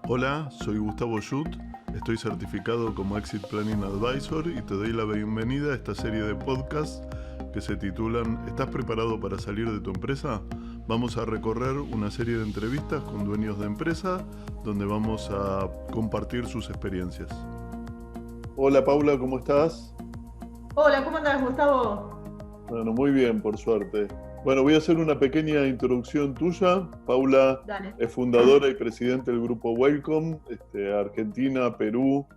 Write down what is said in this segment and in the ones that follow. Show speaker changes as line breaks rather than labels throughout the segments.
Hola, soy Gustavo Schut, estoy certificado como Exit Planning Advisor y te doy la bienvenida a esta serie de podcasts que se titulan ¿Estás preparado para salir de tu empresa? Vamos a recorrer una serie de entrevistas con dueños de empresa donde vamos a compartir sus experiencias. Hola Paula, ¿cómo estás?
Hola, ¿cómo andás, Gustavo?
Bueno, muy bien, por suerte. Bueno, voy a hacer una pequeña introducción tuya. Paula
Dale.
es fundadora y presidente del grupo Welcome, Argentina, Perú,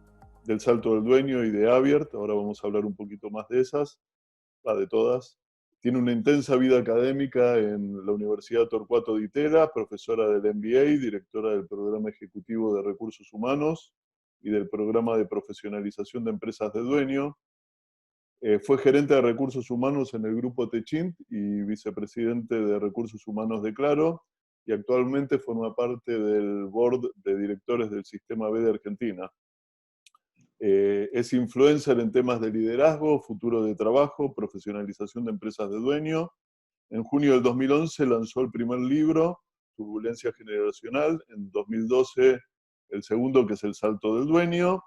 del Salto del Dueño y de Aviert. Ahora vamos a hablar un poquito más de esas, de todas. Tiene una intensa vida académica en la Universidad Torcuato Di Tella, profesora del MBA, directora del Programa Ejecutivo de Recursos Humanos y del Programa de Profesionalización de Empresas de Dueño. Fue gerente de recursos humanos en el grupo Techint y vicepresidente de recursos humanos de Claro, y actualmente forma parte del board de directores del Sistema B de Argentina. Es influencer en temas de liderazgo, futuro de trabajo, profesionalización de empresas de dueño. En junio del 2011 lanzó el primer libro, Turbulencia Generacional. En 2012 el segundo, que es El Salto del Dueño.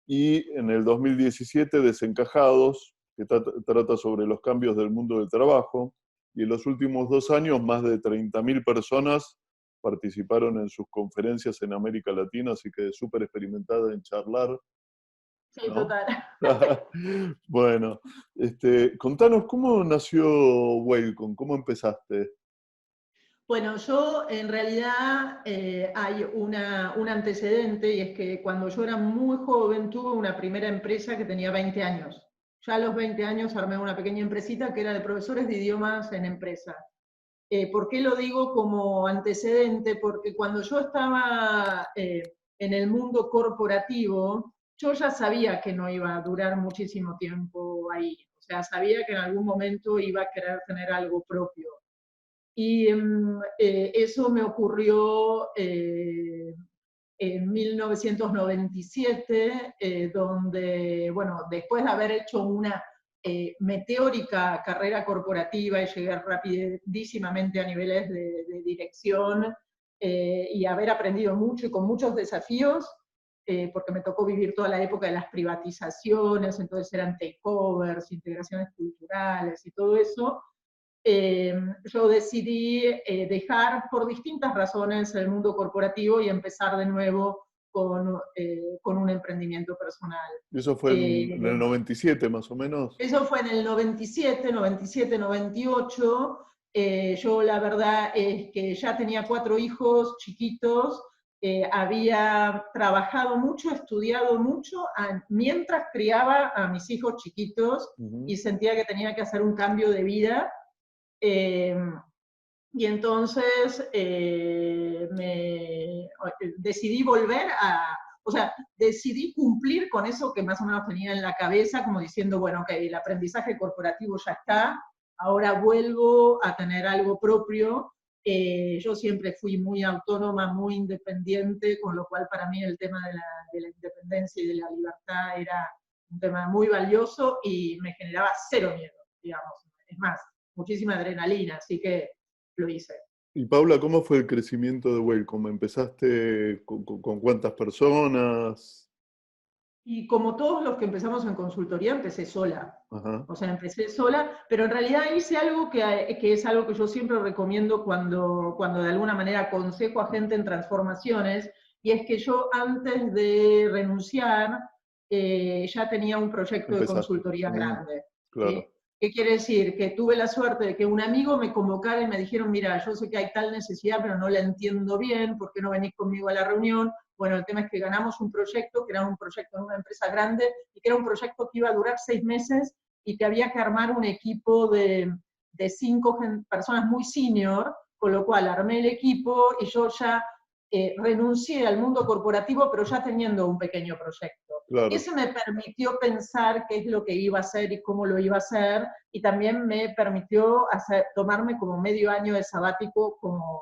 Y en el 2017 Desencajados, que trata sobre los cambios del mundo del trabajo. Y en los últimos 2 años más de 30.000 personas participaron en sus conferencias en América Latina, así que súper experimentada en charlar,
Sí,
¿no?
total.
Bueno, contanos cómo nació Wacom, cómo empezaste.
Bueno, yo en realidad hay un antecedente y es que cuando yo era muy joven tuve una primera empresa que tenía 20 años. Ya a los 20 años armé una pequeña empresita que era de profesores de idiomas en empresa. ¿Por qué lo digo como antecedente? Porque cuando yo estaba en el mundo corporativo, yo ya sabía que no iba a durar muchísimo tiempo ahí. O sea, sabía que en algún momento iba a querer tener algo propio. Y eso me ocurrió en 1997, donde, bueno, después de haber hecho una meteórica carrera corporativa y llegar rapidísimamente a niveles de dirección y haber aprendido mucho y con muchos desafíos, porque me tocó vivir toda la época de las privatizaciones, entonces eran takeovers, integraciones culturales y todo eso. Yo decidí dejar por distintas razones el mundo corporativo y empezar de nuevo con un emprendimiento personal.
Y eso fue en el 97 más o menos.
Eso fue en el 97, 97, 98. Yo la verdad es que ya tenía 4 hijos chiquitos, había trabajado mucho, estudiado mucho, mientras criaba a mis hijos chiquitos y sentía que tenía que hacer un cambio de vida. Eh, y entonces decidí volver o sea, decidí cumplir con eso que más o menos tenía en la cabeza, como diciendo, bueno, ok, el aprendizaje corporativo ya está, ahora vuelvo a tener algo propio. Yo siempre fui muy autónoma, muy independiente, con lo cual para mí el tema de la independencia y de la libertad era un tema muy valioso y me generaba cero miedo, digamos. Es más, muchísima adrenalina, así que lo hice.
Y Paula, ¿cómo fue el crecimiento de Welcome? ¿Empezaste con cuántas personas?
Y como todos los que empezamos en consultoría, empecé sola.
Ajá.
O sea, empecé sola, pero en realidad hice algo que es algo que yo siempre recomiendo cuando de alguna manera aconsejo a gente en transformaciones, y es que yo antes de renunciar ya tenía un proyecto de
Empezaste.
consultoría grande. ¿Sí?
Claro.
¿Qué quiere decir? Que tuve la suerte de que un amigo me convocara y me dijeron, mira, yo sé que hay tal necesidad, pero no la entiendo bien, ¿por qué no venís conmigo a la reunión? Bueno, el tema es que ganamos un proyecto, que era un proyecto en una empresa grande, y que era un proyecto que iba a durar 6 meses y que había que armar un equipo de 5 personas muy senior, con lo cual armé el equipo y yo ya renuncié al mundo corporativo, pero ya teniendo un pequeño proyecto.
Claro.
Eso me permitió pensar qué es lo que iba a hacer y cómo lo iba a hacer, y también me permitió tomarme como medio año de sabático,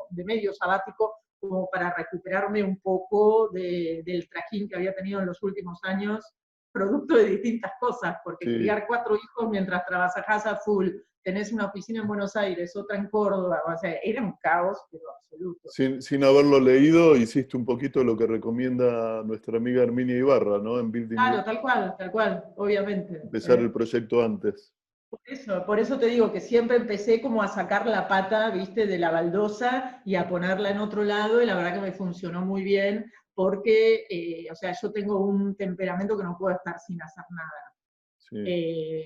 de medio sabático, como para recuperarme un poco del trajín que había tenido en los últimos años, producto de distintas cosas, porque
Sí.
criar 4 hijos mientras trabajas a full tenés una oficina en Buenos Aires, otra en Córdoba, o sea, era un caos, pero absoluto.
Sin haberlo leído, hiciste un poquito lo que recomienda nuestra amiga Herminia Ibarra, ¿no? En Building New.
Claro, tal cual, obviamente.
Empezar el proyecto antes.
Por eso te digo que siempre empecé como a sacar la pata, viste, de la baldosa y a ponerla en otro lado, y la verdad que me funcionó muy bien, porque, o sea, yo tengo un temperamento que no puedo estar sin hacer nada.
Sí.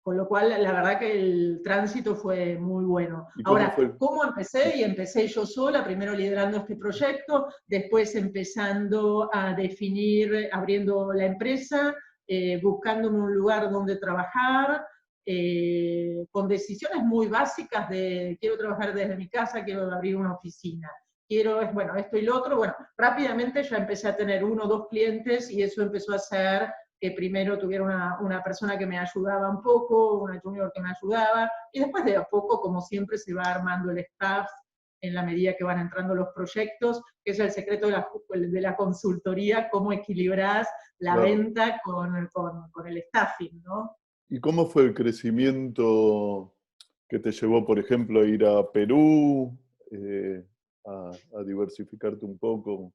Con lo cual, la verdad que el tránsito fue muy bueno.
¿Y cómo
Ahora,
fue?
¿cómo empecé? Y empecé yo sola, primero liderando este proyecto, después empezando a definir, abriendo la empresa, buscándome un lugar donde trabajar, con decisiones muy básicas de quiero trabajar desde mi casa, quiero abrir una oficina, quiero, bueno, esto y lo otro. Bueno, rápidamente ya empecé a tener 1 o 2 clientes y eso empezó a hacer que primero tuviera una persona que me ayudaba un poco, una junior que me ayudaba, y después de a poco, como siempre, se va armando el staff en la medida que van entrando los proyectos, que es el secreto de la consultoría, cómo equilibrás la venta con el staffing, ¿no?
¿Y cómo fue el crecimiento que te llevó, por ejemplo, a ir a Perú, a diversificarte un poco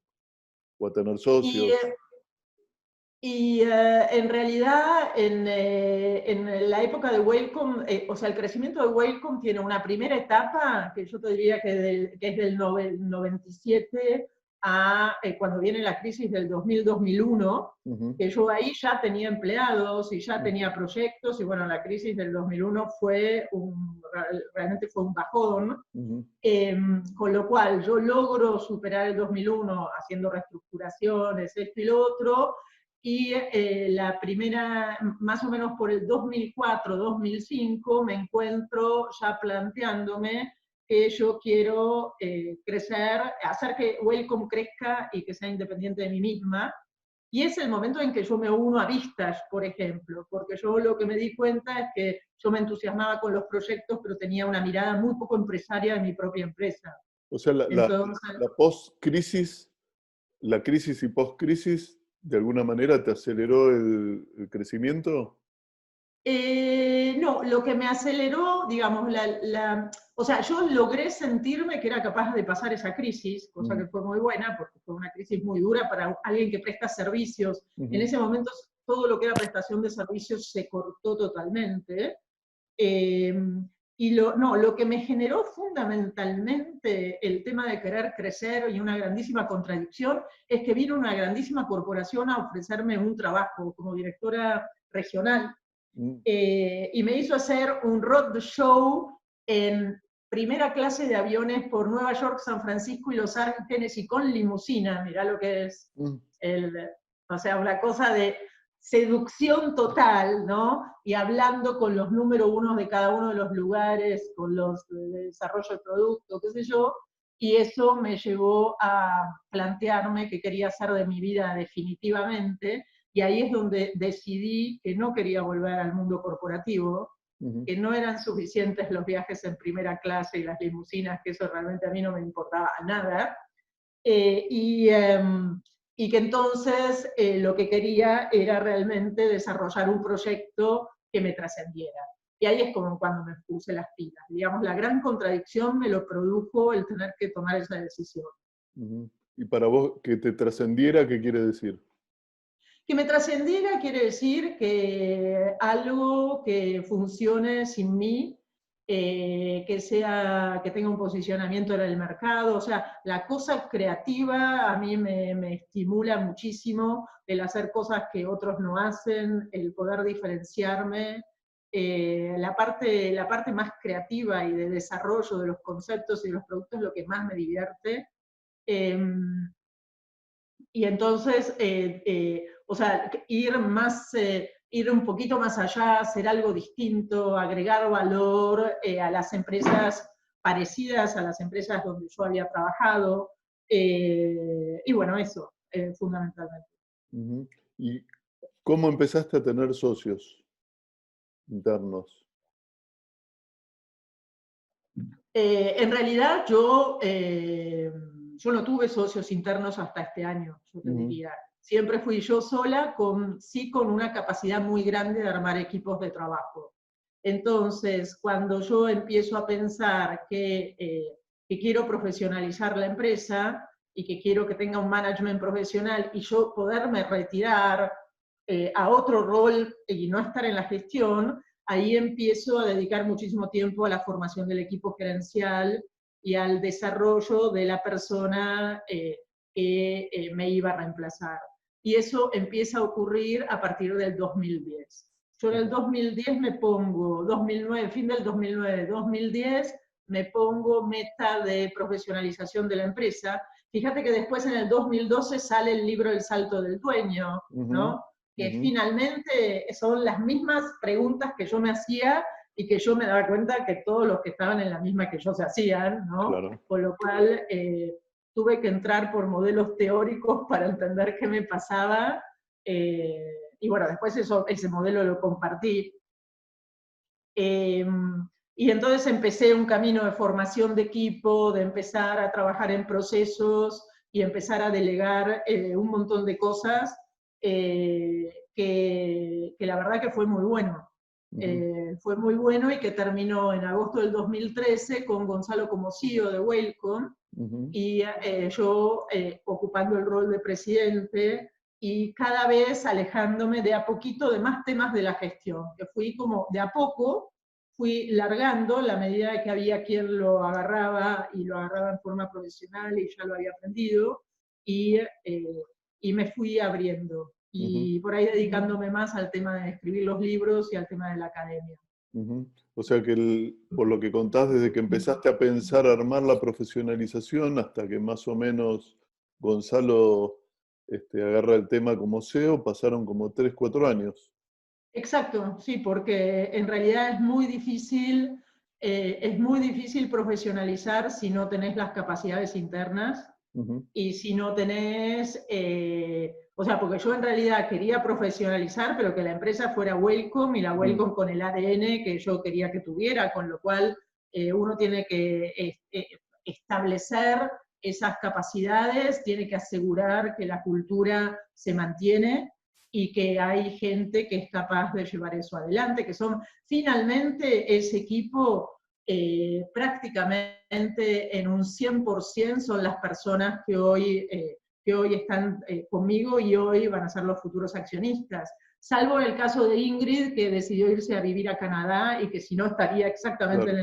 o a tener
Y,
socios?
en realidad, en la época de Wellcome, o sea, el crecimiento de Wellcome tiene una primera etapa, que yo te diría que es del 97 a cuando viene la crisis del 2000-2001,
Uh-huh.
que yo ahí ya tenía empleados y ya tenía proyectos, y bueno, la crisis del 2001 realmente fue un bajón.
Uh-huh.
Con lo cual yo logro superar el 2001 haciendo reestructuraciones, esto y lo otro, y la primera, más o menos por el 2004-2005, me encuentro ya planteándome que yo quiero crecer, hacer que Wellcome crezca y que sea independiente de mí misma. Y es el momento en que yo me uno a Vistage, por ejemplo, porque yo lo que me di cuenta es que yo me entusiasmaba con los proyectos, pero tenía una mirada muy poco empresaria de mi propia empresa.
O sea,
Entonces,
la post-crisis, la crisis y post-crisis, de alguna manera te aceleró el crecimiento.
no, lo que me aceleró, digamos, o sea, yo logré sentirme que era capaz de pasar esa crisis, cosa que fue muy buena, porque fue una crisis muy dura para alguien que presta servicios. En
Uh-huh.
ese momento todo lo que era prestación de servicios se cortó totalmente. Eh, lo que me generó fundamentalmente el tema de querer crecer y una grandísima contradicción es que vino una grandísima corporación a ofrecerme un trabajo como directora regional,
Uh-huh.
y me hizo hacer un road show en primera clase de aviones por Nueva York, San Francisco y Los Ángeles, y con limusina. Mirá lo que es o sea, una cosa de seducción total, ¿no? Y hablando con los número uno de cada uno de los lugares, con los de desarrollo de producto, qué sé yo, y eso me llevó a plantearme qué quería hacer de mi vida definitivamente, y ahí es donde decidí que no quería volver al mundo corporativo,
Uh-huh.
que no eran suficientes los viajes en primera clase y las limusinas, que eso realmente a mí no me importaba nada, eh, y, eh, y que entonces lo que quería era realmente desarrollar un proyecto que me trascendiera. Y ahí es como cuando me puse las pilas. Digamos, la gran contradicción me lo produjo el tener que tomar esa decisión.
Uh-huh. Y para vos, que te trascendiera, ¿qué quiere decir?
Que me trascendiera quiere decir que algo que funcione sin mí, que tenga un posicionamiento en el mercado, o sea, la cosa creativa a mí me estimula muchísimo, el hacer cosas que otros no hacen, el poder diferenciarme, la parte más creativa y de desarrollo de los conceptos y de los productos es lo que más me divierte. Eh, y entonces, o sea, ir un poquito más allá, hacer algo distinto, agregar valor a las empresas parecidas a las empresas donde yo había trabajado. Y bueno, eso, fundamentalmente.
Uh-huh. ¿Y cómo empezaste a tener socios internos?
En realidad yo no tuve socios internos hasta este año, yo te
Uh-huh.
diría. Siempre fui yo sola, sí con una capacidad muy grande de armar equipos de trabajo. Entonces, cuando yo empiezo a pensar que quiero profesionalizar la empresa y que quiero que tenga un management profesional y yo poderme retirar a otro rol y no estar en la gestión, ahí empiezo a dedicar muchísimo tiempo a la formación del equipo gerencial y al desarrollo de la persona que me iba a reemplazar. Y eso empieza a ocurrir a partir del 2010. Yo en el 2010 me pongo, 2009, fin del 2009, 2010, me pongo meta de profesionalización de la empresa. Fíjate que después en el 2012 sale el libro El salto del dueño, ¿no? Que finalmente son las mismas preguntas que yo me hacía y que yo me daba cuenta que todos los que estaban en la misma que yo se hacían, ¿no?
Claro.
Con lo cual tuve que entrar por modelos teóricos para entender qué me pasaba. Y bueno, después ese modelo lo compartí. Y entonces empecé un camino de formación de equipo, de empezar a trabajar en procesos y empezar a delegar un montón de cosas que la verdad que fue muy bueno. Fue muy bueno y que terminó en agosto del 2013 con Gonzalo como CEO de Wellcome y yo ocupando el rol de presidente y cada vez alejándome de a poquito de más temas de la gestión, que fui como de a poco, fui largando la medida de que había quien lo agarraba y lo agarraba en forma profesional y ya lo había aprendido, y me fui abriendo. Y por ahí dedicándome más al tema de escribir los libros y al tema de la academia.
O sea que por lo que contás, desde que empezaste a pensar armar la profesionalización hasta que más o menos Gonzalo agarra el tema como CEO, pasaron como 3, 4 años.
Exacto, sí, porque en realidad es muy difícil profesionalizar si no tenés las capacidades internas y si no tenés, o sea, porque yo en realidad quería profesionalizar, pero que la empresa fuera Wellcome y la Wellcome con el ADN que yo quería que tuviera, con lo cual uno tiene que establecer esas capacidades, tiene que asegurar que la cultura se mantiene y que hay gente que es capaz de llevar eso adelante, que son finalmente ese equipo prácticamente en un 100% son las personas que hoy están conmigo y hoy van a ser los futuros accionistas. Salvo el caso de Ingrid, que decidió irse a vivir a Canadá y que si no estaría exactamente en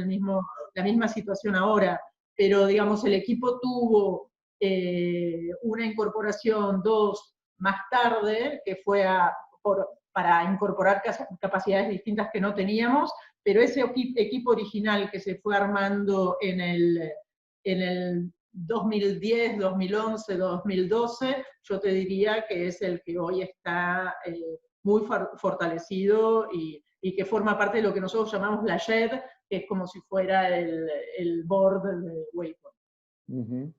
la misma situación ahora. Pero, digamos, el equipo tuvo una incorporación, dos, más tarde, que fue para incorporar capacidades distintas que no teníamos, pero ese equipo original que se fue armando en el 2010, 2011, 2012, yo te diría que es el que hoy está muy fortalecido y que forma parte de lo que nosotros llamamos la JED, que es como si fuera el board de Wellcome.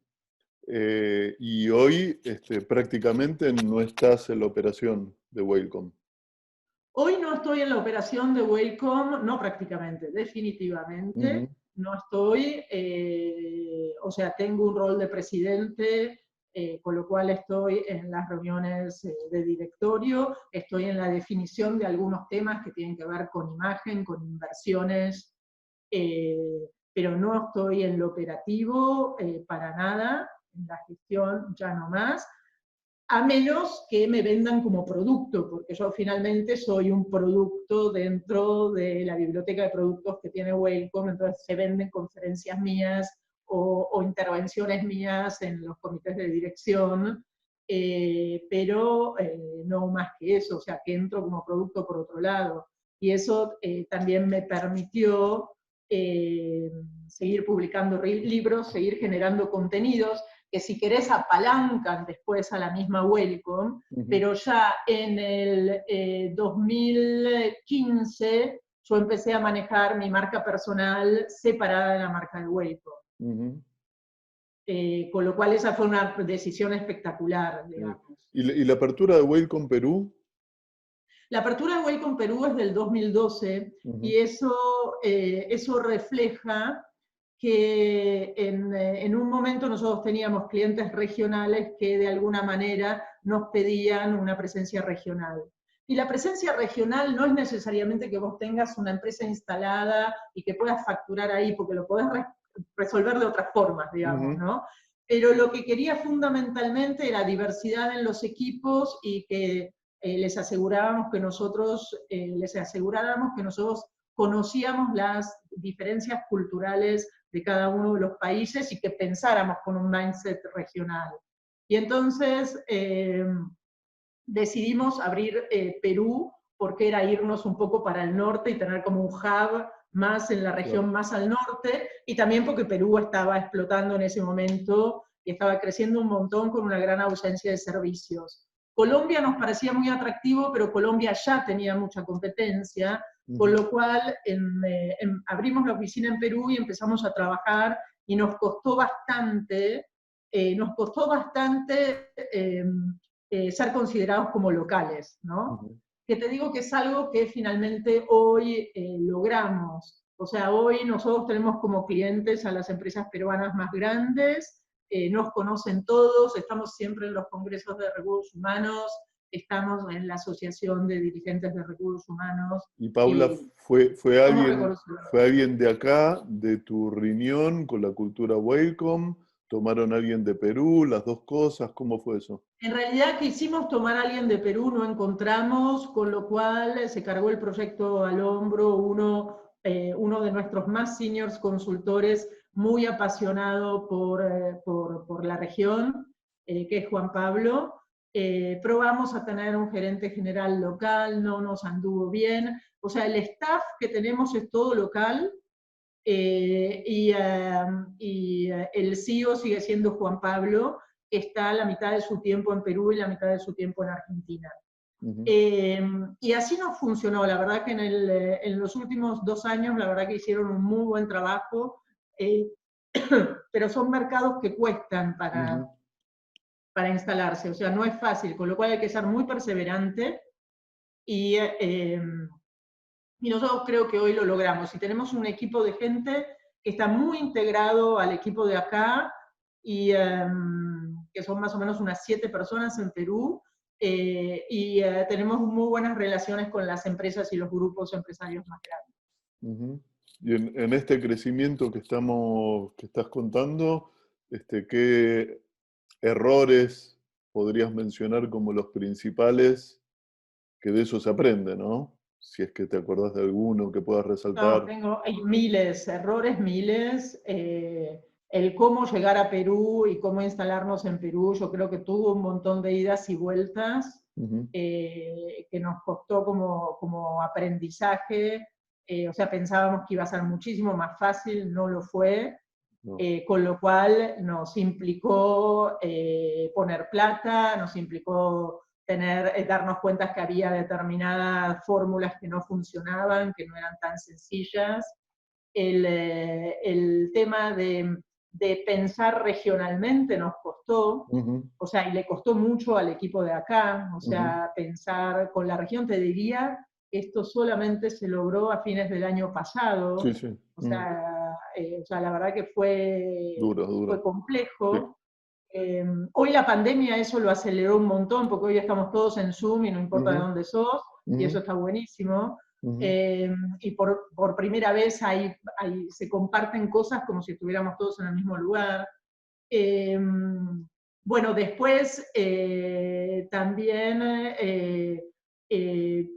Y hoy prácticamente no estás en la operación de Wellcome.
Hoy no estoy en la operación de Wellcome, no prácticamente, definitivamente no estoy. O sea, tengo un rol de presidente, con lo cual estoy en las reuniones de directorio, estoy en la definición de algunos temas que tienen que ver con imagen, con inversiones, pero no estoy en lo operativo para nada, en la gestión ya no más. A menos que me vendan como producto, porque yo finalmente soy un producto dentro de la biblioteca de productos que tiene Wellcome, entonces se venden conferencias mías o intervenciones mías en los comités de dirección, pero no más que eso, o sea, que entro como producto por otro lado. Y eso también me permitió seguir publicando libros, seguir generando contenidos, que si querés apalancan después a la misma Wellcome, pero ya en el 2015 yo empecé a manejar mi marca personal separada de la marca de Wellcome. Con lo cual esa fue una decisión espectacular, digamos.
¿Y la apertura de Wellcome Perú?
La apertura de Wellcome Perú es del 2012 y eso refleja que en un momento nosotros teníamos clientes regionales que de alguna manera nos pedían una presencia regional. Y la presencia regional no es necesariamente que vos tengas una empresa instalada y que puedas facturar ahí, porque lo podés resolver de otras formas, digamos, ¿no? Pero lo que quería fundamentalmente era diversidad en los equipos y que les aseguráramos que nosotros conocíamos las diferencias culturales de cada uno de los países y que pensáramos con un mindset regional. Y entonces decidimos abrir Perú porque era irnos un poco para el norte y tener como un hub más en la región más al norte, y también porque Perú estaba explotando en ese momento y estaba creciendo un montón con una gran ausencia de servicios. Colombia nos parecía muy atractivo, pero Colombia ya tenía mucha competencia, con lo cual abrimos la oficina en Perú y empezamos a trabajar, y nos costó bastante ser considerados como locales, ¿no? Que te digo que es algo que finalmente hoy logramos. O sea, hoy nosotros tenemos como clientes a las empresas peruanas más grandes, nos conocen todos, estamos siempre en los congresos de recursos humanos, estamos en la Asociación de Dirigentes de Recursos Humanos.
Y Paula, ¿fue alguien de acá, de tu reunión con la cultura Welcome? ¿Tomaron a alguien de Perú? ¿Las dos cosas? ¿Cómo fue eso?
En realidad quisimos tomar a alguien de Perú, no encontramos, con lo cual se cargó el proyecto al hombro uno de nuestros más seniors consultores, muy apasionado por la región, que es Juan Pablo. Probamos a tener un gerente general local, no nos anduvo bien. O sea, el staff que tenemos es todo local, y el CEO sigue siendo Juan Pablo, que está la mitad de su tiempo en Perú y la mitad de su tiempo en Argentina. Y así nos funcionó. La verdad que en los últimos 2 años, la verdad que hicieron un muy buen trabajo, pero son mercados que cuestan para instalarse, o sea, no es fácil, con lo cual hay que ser muy perseverante, y nosotros creo que hoy lo logramos. Y tenemos un equipo de gente que está muy integrado al equipo de acá, y que son más o menos unas 7 personas en Perú, y tenemos muy buenas relaciones con las empresas y los grupos empresarios más grandes.
Y en este crecimiento que estás contando, ¿qué errores podrías mencionar como los principales, que de eso se aprende, ¿no? Si es que te acordás de alguno que puedas resaltar.
No, hay miles, errores miles. El cómo llegar a Perú y cómo instalarnos en Perú, yo creo que tuvo un montón de idas y vueltas, que nos costó como aprendizaje. O sea, pensábamos que iba a ser muchísimo más fácil, no lo fue. No. Con lo cual nos implicó poner plata, nos implicó darnos cuenta que había determinadas fórmulas que no funcionaban, que no eran tan sencillas. El tema de pensar regionalmente nos costó, o sea, y le costó mucho al equipo de acá, o sea, pensar con la región. Te diría que esto solamente se logró a fines del año pasado, o sea, la verdad que fue complejo. Hoy la pandemia eso lo aceleró un montón, porque hoy estamos todos en Zoom y no importa de dónde sos, y eso está buenísimo. Y por primera vez se comparten cosas como si estuviéramos todos en el mismo lugar. Bueno, después también,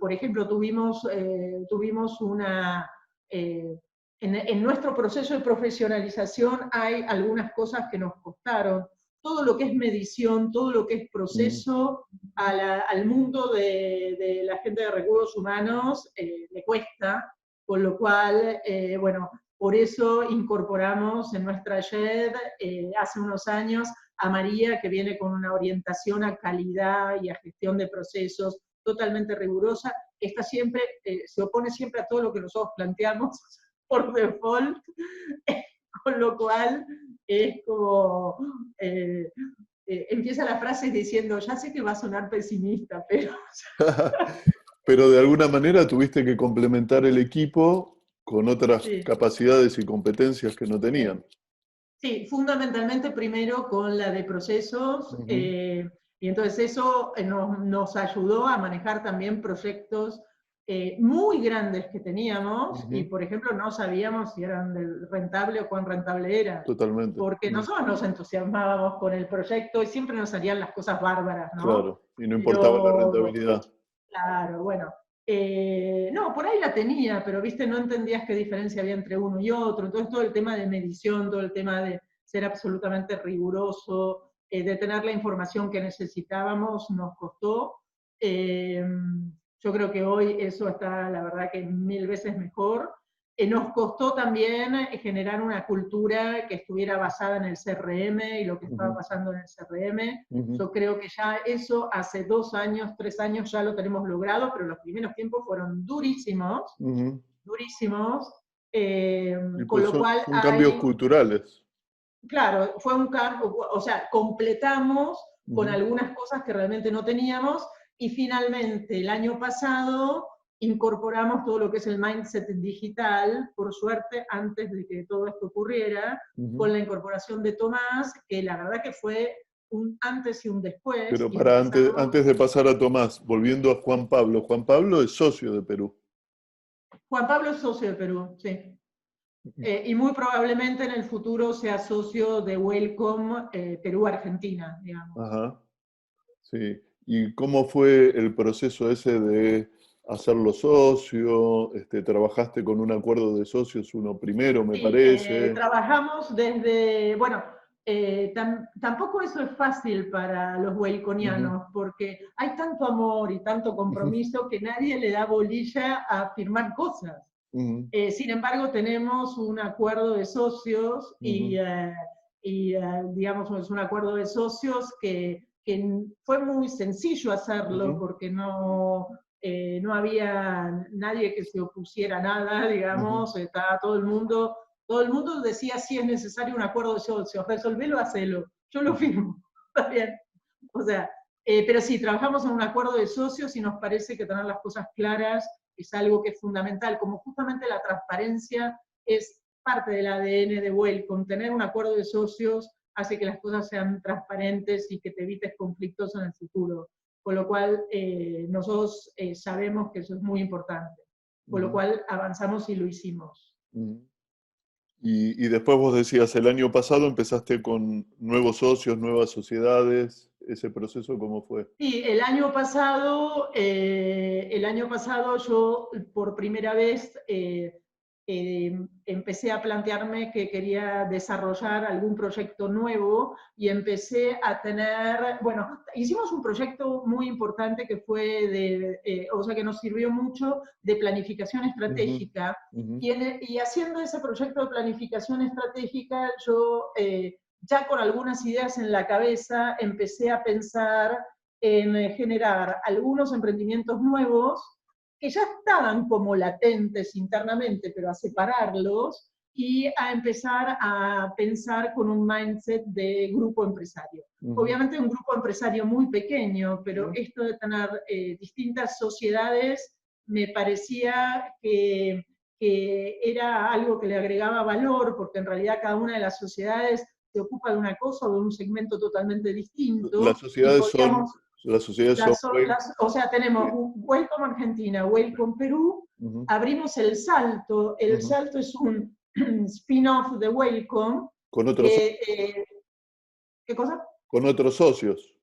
por ejemplo, tuvimos una... en nuestro proceso de profesionalización hay algunas cosas que nos costaron. Todo lo que es medición, todo lo que es proceso, al mundo de la gente de recursos humanos le cuesta, con lo cual, bueno, por eso incorporamos en nuestra JED hace unos años a María, que viene con una orientación a calidad y a gestión de procesos totalmente rigurosa, que está siempre, se opone siempre a todo lo que nosotros planteamos por default, con lo cual es como, empieza la frase diciendo, ya sé que va a sonar pesimista, pero...
Pero de alguna manera tuviste que complementar el equipo con otras capacidades y competencias que no tenían.
Sí, fundamentalmente primero con la de procesos. Y entonces eso nos ayudó a manejar también proyectos muy grandes que teníamos, y por ejemplo no sabíamos si eran rentable o cuán rentable era.
Totalmente.
Porque nosotros nos entusiasmábamos con el proyecto y siempre nos salían las cosas bárbaras, ¿no?
Claro, y no importaba la rentabilidad.
Claro, bueno. No, por ahí la tenía, pero viste, no entendías qué diferencia había entre uno y otro. Entonces todo el tema de medición, todo el tema de ser absolutamente riguroso, de tener la información que necesitábamos, nos costó. Yo creo que hoy eso está, la verdad, que 1000 veces mejor. Nos costó también generar una cultura que estuviera basada en el CRM y lo que estaba pasando en el CRM. Yo creo que ya eso hace 2 años, 3 años ya lo tenemos logrado, pero los primeros tiempos fueron durísimos, durísimos. Con lo cual
son cambios culturales.
Claro, fue un cambio, o sea, completamos con algunas cosas que realmente no teníamos, y finalmente el año pasado incorporamos todo lo que es el mindset digital, por suerte, antes de que todo esto ocurriera, con la incorporación de Tomás, que la verdad que fue un antes y un después.
Pero
y
antes de pasar a Tomás, volviendo a Juan Pablo es socio de Perú.
Juan Pablo es socio de Perú, sí. Y muy probablemente en el futuro sea socio de Welcome Perú-Argentina, digamos.
Ajá, sí. ¿Y cómo fue el proceso ese de hacerlo socio? ¿Trabajaste con un acuerdo de socios uno primero, me parece?
Trabajamos desde, bueno, tampoco eso es fácil para los welconianos, porque hay tanto amor y tanto compromiso que nadie le da bolilla a firmar cosas. Sin embargo, tenemos un acuerdo de socios digamos, es un acuerdo de socios que fue muy sencillo hacerlo porque no había nadie que se opusiera a nada, digamos, estaba todo el mundo decía si es necesario un acuerdo de socios, resolvelo, hacelo, yo lo firmo, está bien. O sea, pero sí, trabajamos en un acuerdo de socios y nos parece que tener las cosas claras es algo que es fundamental, como justamente la transparencia es parte del ADN de Welcome. Tener un acuerdo de socios hace que las cosas sean transparentes y que te evites conflictos en el futuro. Con lo cual, nosotros sabemos que eso es muy importante. Con lo cual, avanzamos y lo hicimos.
Y después vos decías, el año pasado empezaste con nuevos socios, nuevas sociedades. ¿Ese proceso cómo fue?
Sí, el año pasado yo por primera vez empecé a plantearme que quería desarrollar algún proyecto nuevo y empecé a tener, bueno, hicimos un proyecto muy importante que fue o sea, que nos sirvió mucho de planificación estratégica. Y haciendo ese proyecto de planificación estratégica, yo ya con algunas ideas en la cabeza empecé a pensar en generar algunos emprendimientos nuevos que ya estaban como latentes internamente, pero a separarlos y a empezar a pensar con un mindset de grupo empresario. Obviamente un grupo empresario muy pequeño, pero esto de tener distintas sociedades me parecía que era algo que le agregaba valor, porque en realidad cada una de las sociedades se ocupa de una cosa o de un segmento totalmente distinto.
Las sociedades
O sea, tenemos Welcome Argentina, Welcome Perú, abrimos El Salto. El Salto es un spin-off de Welcome.
Con otros,
¿Qué cosa?
con otros socios.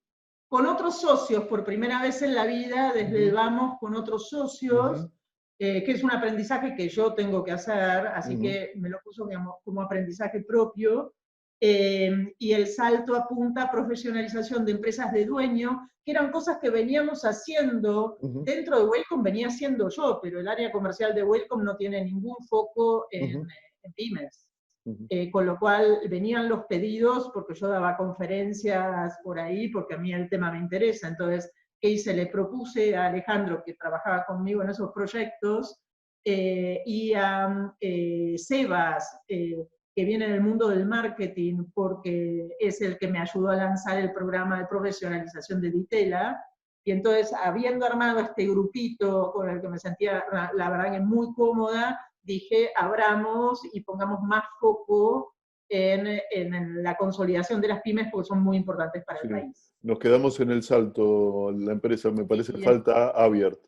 Con otros socios, por primera vez en la vida, desde el Vamos con otros socios, que es un aprendizaje que yo tengo que hacer, así que me lo puso como aprendizaje propio. Y El Salto apunta a profesionalización de empresas de dueño, que eran cosas que veníamos haciendo, dentro de Welcome venía haciendo yo, pero el área comercial de Welcome no tiene ningún foco en pymes. Con lo cual venían los pedidos porque yo daba conferencias por ahí, porque a mí el tema me interesa. Entonces, ¿qué hice? Le propuse a Alejandro, que trabajaba conmigo en esos proyectos, y a Sebas, que viene del mundo del marketing, porque es el que me ayudó a lanzar el programa de profesionalización de Ditela. Y entonces, habiendo armado este grupito con el que me sentía, la verdad, que muy cómoda, dije, abramos y pongamos más foco en la consolidación de las pymes porque son muy importantes para el
Sí.
país.
Nos quedamos en el salto, la empresa, me parece,
Y
falta Aviert.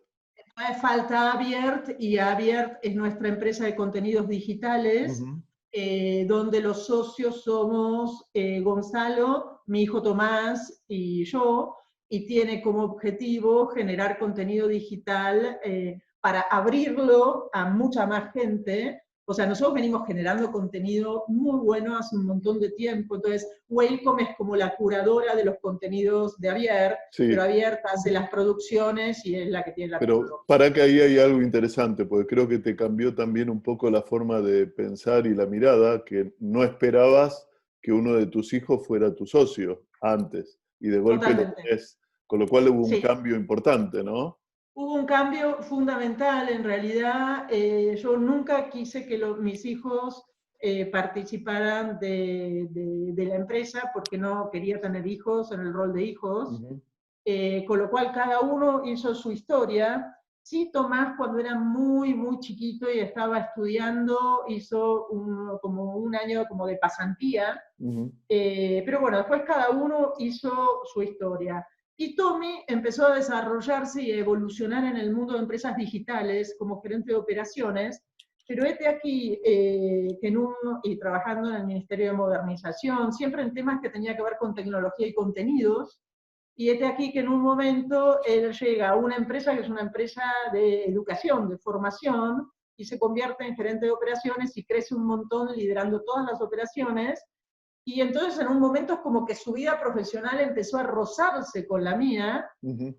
falta Aviert, y Aviert es nuestra empresa de contenidos digitales,
Ujú.
donde los socios somos Gonzalo, mi hijo Tomás y yo, y tiene como objetivo generar contenido digital para abrirlo a mucha más gente. O sea, nosotros venimos generando contenido muy bueno hace un montón de tiempo, entonces Wellcome es como la curadora de los contenidos de Aviert, pero
Sí,
Aviert hace las producciones y es la que tiene la
pero
tecnología.
para que ahí hay algo interesante, porque creo que te cambió también un poco la forma de pensar y la mirada, que no esperabas que uno de tus hijos fuera tu socio antes, y de golpe lo
Totalmente.
tenés, con lo cual hubo un
Sí,
cambio importante, ¿no?
hubo un cambio fundamental. En realidad, yo nunca quise que mis hijos participaran de la empresa porque no quería tener hijos en el rol de hijos.
Ujú,
Con lo cual cada uno hizo su historia. Sí, Tomás, cuando era muy, muy chiquito y estaba estudiando, hizo como un año como de pasantía,
ujú,
pero bueno, después cada uno hizo su historia. Y Tommy empezó a desarrollarse y a evolucionar en el mundo de empresas digitales como gerente de operaciones, pero este aquí, y trabajando en el Ministerio de Modernización, siempre en temas que tenía que ver con tecnología y contenidos, y este aquí que en un momento él llega a una empresa que es una empresa de educación, de formación, y se convierte en gerente de operaciones y crece un montón liderando todas las operaciones, y entonces en un momento es como que su vida profesional empezó a rozarse con la mía,
ujú.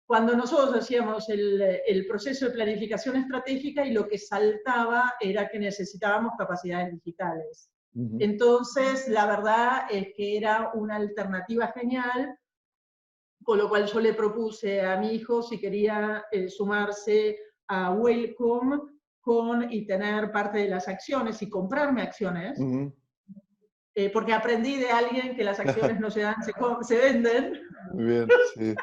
cuando nosotros hacíamos el proceso de planificación estratégica y lo que saltaba era que necesitábamos capacidades digitales.
Ujú.
Entonces, la verdad es que era una alternativa genial, con lo cual yo le propuse a mi hijo si quería sumarse a Wellcome y tener parte de las acciones y comprarme acciones,
Ujú.
porque aprendí de alguien que las acciones no se dan, se venden.
Muy bien, sí.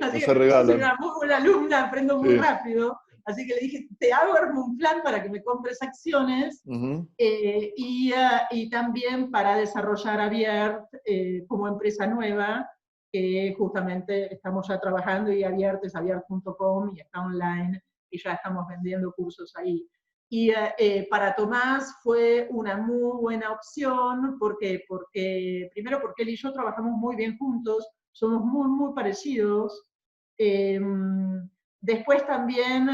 Así
No se
que yo soy
regalan.
una muy buena alumna, aprendo muy
Sí.
rápido. Así que le dije, te hago un plan para que me compres acciones
Ujú,
y también para desarrollar Aviert como empresa nueva, que justamente estamos ya trabajando, y Aviert es aviert.com y está online y ya estamos vendiendo cursos ahí. Y para Tomás fue una muy buena opción, primero porque él y yo trabajamos muy bien juntos, somos muy, muy parecidos. Eh, Después también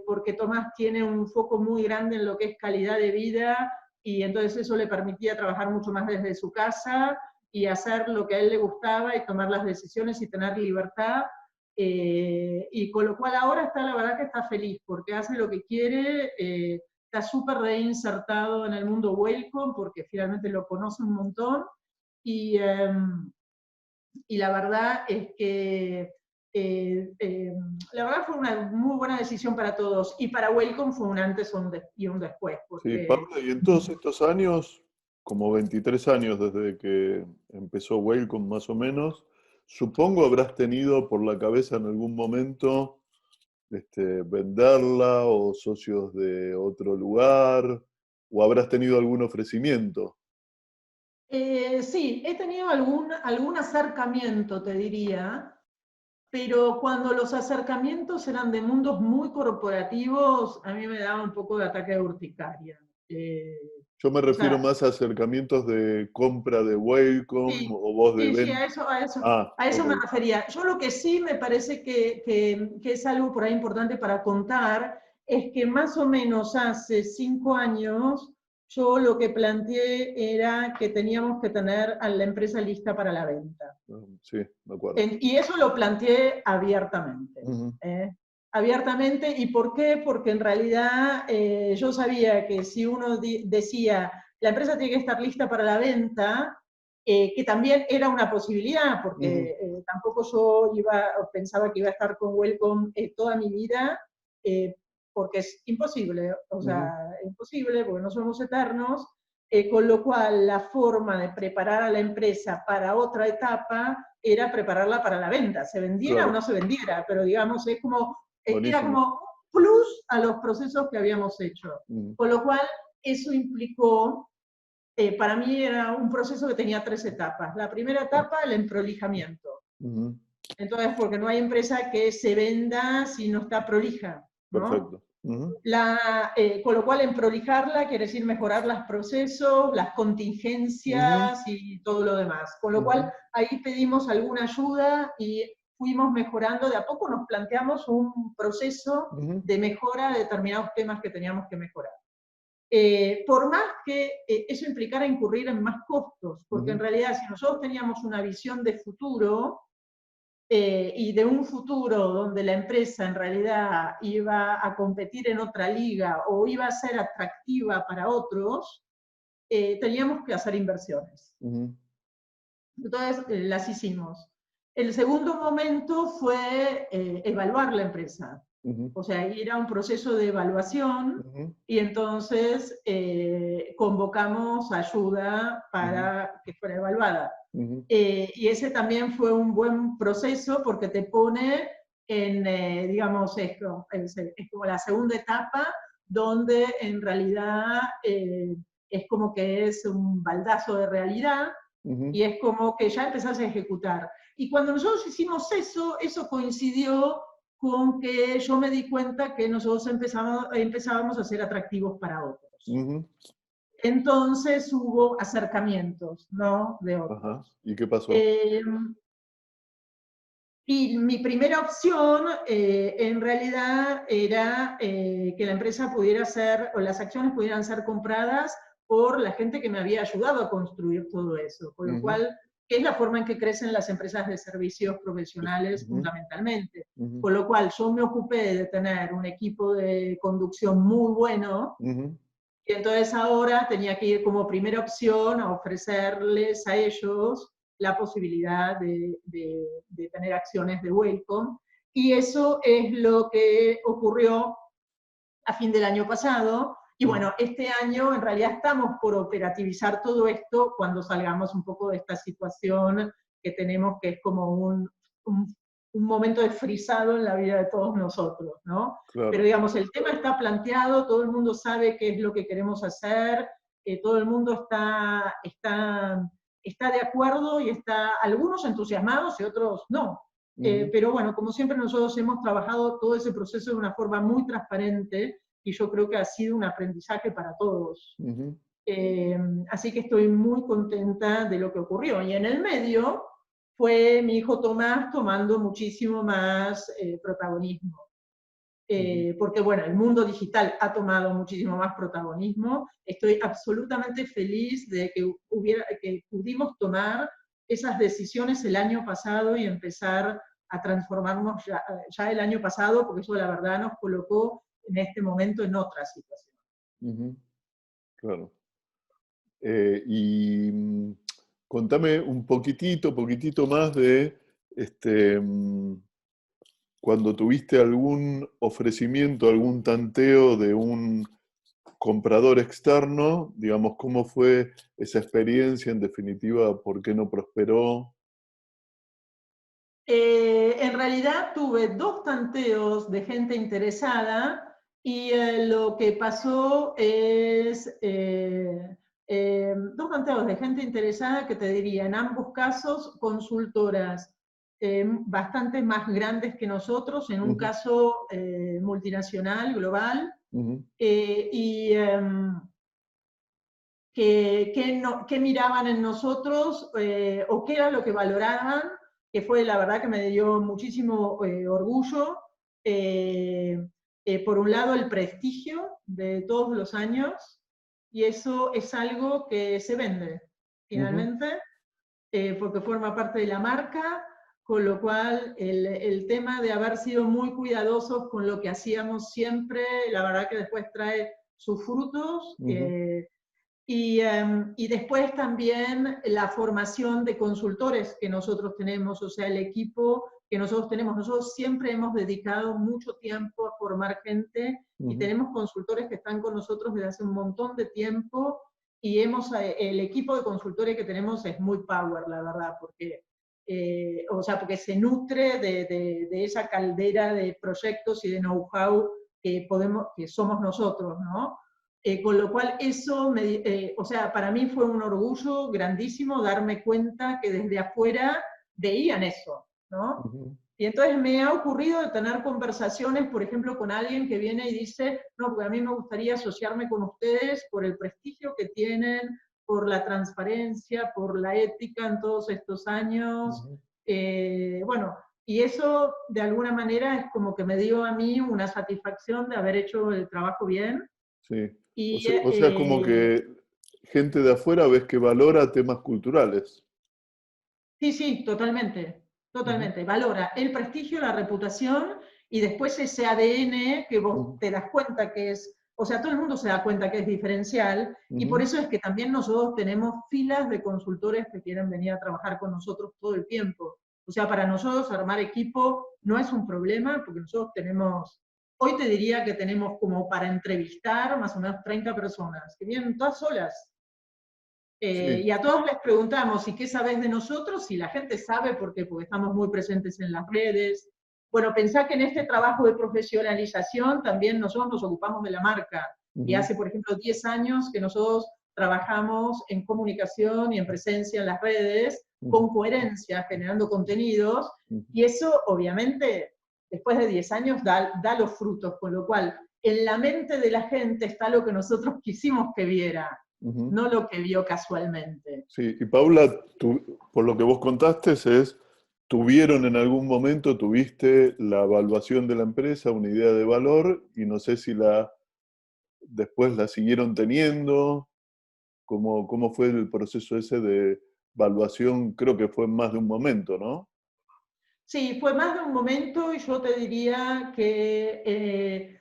porque Tomás tiene un foco muy grande en lo que es calidad de vida, y entonces eso le permitía trabajar mucho más desde su casa y hacer lo que a él le gustaba y tomar las decisiones y tener libertad. Y con lo cual ahora está, la verdad que está feliz porque hace lo que quiere, está súper reinsertado en el mundo Wellcome porque finalmente lo conoce un montón, y, y la verdad es que la verdad fue una muy buena decisión para todos, y para Wellcome fue un antes y un después,
sí,
porque
Paula, y en todos estos años, como 23 años desde que empezó Wellcome más o menos, supongo habrás tenido por la cabeza en algún momento venderla o socios de otro lugar, o habrás tenido algún ofrecimiento.
sí, he tenido algún acercamiento, te diría, pero cuando los acercamientos eran de mundos muy corporativos, a mí me daba un poco de ataque de urticaria.
Yo me
O
refiero
sea,
más a acercamientos de compra de Wellcome
sí,
o voz de
sí,
venta. Ah,
a eso
ok.
me refería. Yo lo que sí me parece que es algo por ahí importante para contar es que más o menos hace 5 años yo lo que planteé era que teníamos que tener a la empresa lista para la venta.
Sí, me acuerdo.
Y eso lo planteé abiertamente.
Ujú,
¿eh? Abiertamente. ¿Y por qué? Porque en realidad yo sabía que si uno decía la empresa tiene que estar lista para la venta, que también era una posibilidad,
ujú,
porque tampoco yo pensaba que iba a estar con Wellcome toda mi vida, eh, porque es imposible, o
ujú.
sea, imposible, porque no somos eternos, con lo cual la forma de preparar a la empresa para otra etapa era prepararla para la venta, se vendiera o
Claro,
no se vendiera, pero digamos, era
buenísimo.
como plus a los procesos que habíamos hecho. Con lo cual, eso implicó, para mí era un proceso que tenía 3 etapas. La primera etapa, el emprolijamiento. Entonces, porque no hay empresa que se venda si no está prolija, ¿no?
Perfecto.
Con lo cual, en prolijarla quiere decir mejorar los procesos, las contingencias y todo lo demás. Con lo cual, ahí pedimos alguna ayuda y fuimos mejorando. De a poco nos planteamos un proceso de mejora de determinados temas que teníamos que mejorar. Por más que eso implicara incurrir en más costos, porque en realidad si nosotros teníamos una visión de futuro, y de un futuro donde la empresa en realidad iba a competir en otra liga o iba a ser atractiva para otros, teníamos que hacer inversiones. Entonces, las hicimos. El segundo momento fue evaluar la empresa. O sea, ir a un proceso de evaluación y entonces convocamos ayuda para que fuera evaluada. Y ese también fue un buen proceso porque te pone en, digamos, es como la segunda etapa donde en realidad es como que es un baldazo de realidad y es como que ya empezás a ejecutar. Y cuando nosotros hicimos eso, eso coincidió con que yo me di cuenta que nosotros empezábamos a ser atractivos para otros. Entonces hubo acercamientos, ¿no? De otros.
Ajá. ¿Y qué pasó?
Y mi primera opción, en realidad, era que la empresa pudiera ser, o las acciones pudieran ser compradas por la gente que me había ayudado a construir todo eso. Con lo cual, que es la forma en que crecen las empresas de servicios profesionales fundamentalmente. Con lo cual, yo me ocupé de tener un equipo de conducción muy bueno, y entonces ahora tenía que ir como primera opción a ofrecerles a ellos la posibilidad de tener acciones de Welcome. Y eso es lo que ocurrió a fin del año pasado. Y bueno, este año en realidad estamos por operativizar todo esto cuando salgamos un poco de esta situación que tenemos, que es como un momento de frisado en la vida de todos nosotros, ¿no?
Claro.
Pero digamos, el tema está planteado, todo el mundo sabe qué es lo que queremos hacer, todo el mundo está de acuerdo y está, algunos entusiasmados y otros no. Pero bueno, como siempre nosotros hemos trabajado todo ese proceso de una forma muy transparente y yo creo que ha sido un aprendizaje para todos. Así que estoy muy contenta de lo que ocurrió. Y en el medio fue mi hijo Tomás tomando muchísimo más protagonismo. Porque bueno, el mundo digital ha tomado muchísimo más protagonismo. Estoy absolutamente feliz de que pudimos tomar esas decisiones el año pasado y empezar a transformarnos ya el año pasado, porque eso la verdad nos colocó en este momento en otra situación.
Claro. Y contame un poquitito más de cuando tuviste algún ofrecimiento, algún tanteo de un comprador externo, digamos, ¿cómo fue esa experiencia? En definitiva, ¿por qué no prosperó?
En realidad tuve 2 tanteos de gente interesada y lo que pasó es 2 tanteos de gente interesada que te diría, en ambos casos, consultoras bastante más grandes que nosotros, en un caso multinacional, global, y que miraban en nosotros o qué era lo que valoraban, que fue la verdad que me dio muchísimo orgullo. Por un lado, el prestigio de todos los años, y eso es algo que se vende, finalmente, porque forma parte de la marca, con lo cual el tema de haber sido muy cuidadosos con lo que hacíamos siempre, la verdad que después trae sus frutos. Y después también la formación de consultores que nosotros tenemos, o sea, el equipo que nosotros tenemos. Nosotros siempre hemos dedicado mucho tiempo a formar gente y tenemos consultores que están con nosotros desde hace un montón de tiempo y el equipo de consultores que tenemos es muy power, la verdad, porque, porque se nutre de esa caldera de proyectos y de know-how que somos nosotros, ¿no? Con lo cual eso, o sea, para mí fue un orgullo grandísimo darme cuenta que desde afuera veían eso, ¿no?
Ujú.
Y entonces me ha ocurrido de tener conversaciones, por ejemplo, con alguien que viene y dice, no, porque a mí me gustaría asociarme con ustedes por el prestigio que tienen, por la transparencia, por la ética en todos estos años.
Ujú.
Bueno, y eso de alguna manera es como que me dio a mí una satisfacción de haber hecho el trabajo bien.
Sí.
Y
O sea, como que gente de afuera ves que valora temas culturales.
sí, sí, totalmente,
Ujú.
totalmente. Valora el prestigio, la reputación y después ese ADN que vos
Ujú.
te das cuenta que es, o sea, todo el mundo se da cuenta que es diferencial y por
Ujú.
eso es que también nosotros tenemos filas de consultores que quieren venir a trabajar con nosotros todo el tiempo. O sea, para nosotros armar equipo no es un problema porque nosotros tenemos, hoy te diría que tenemos como para entrevistar más o menos 30 personas que vienen todas solas.
Sí.
Y a todos les preguntamos, ¿y qué sabes de nosotros? Y la gente sabe porque estamos muy presentes en las redes. Bueno, pensá que en este trabajo de profesionalización también nosotros nos ocupamos de la marca. Y
Ujú.
hace, por ejemplo, 10 años que nosotros trabajamos en comunicación y en presencia en las redes,
Ujú.
con coherencia, generando contenidos.
Ujú.
Y eso, obviamente, después de 10 años, da los frutos. Con lo cual, en la mente de la gente está lo que nosotros quisimos que viera,
Ujú.
no lo que vio casualmente.
Sí, y Paula, por lo que vos contaste, tuvieron en algún momento, tuviste la evaluación de la empresa, una idea de valor, y no sé si después la siguieron teniendo. ¿Cómo fue el proceso ese de evaluación? Creo que fue en más de un momento, ¿no?
Sí, fue más de un momento y yo te diría que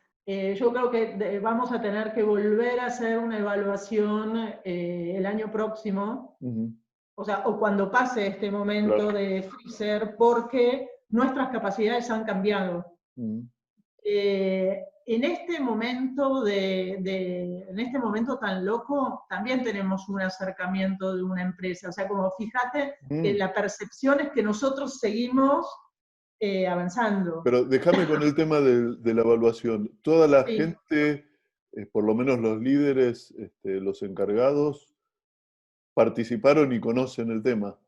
yo creo que vamos a tener que volver a hacer una evaluación el año próximo,
Ujú.
o sea, o cuando pase este momento
Claro.
de freezer, porque nuestras capacidades han cambiado.
Ujú.
En este momento en este momento tan loco, también tenemos un acercamiento de una empresa. O sea, como fíjate que
Mm.
la percepción es que nosotros seguimos avanzando.
Pero déjame con el tema de la evaluación. Toda la
Sí,
gente, por lo menos los líderes, los encargados, participaron y conocen el tema.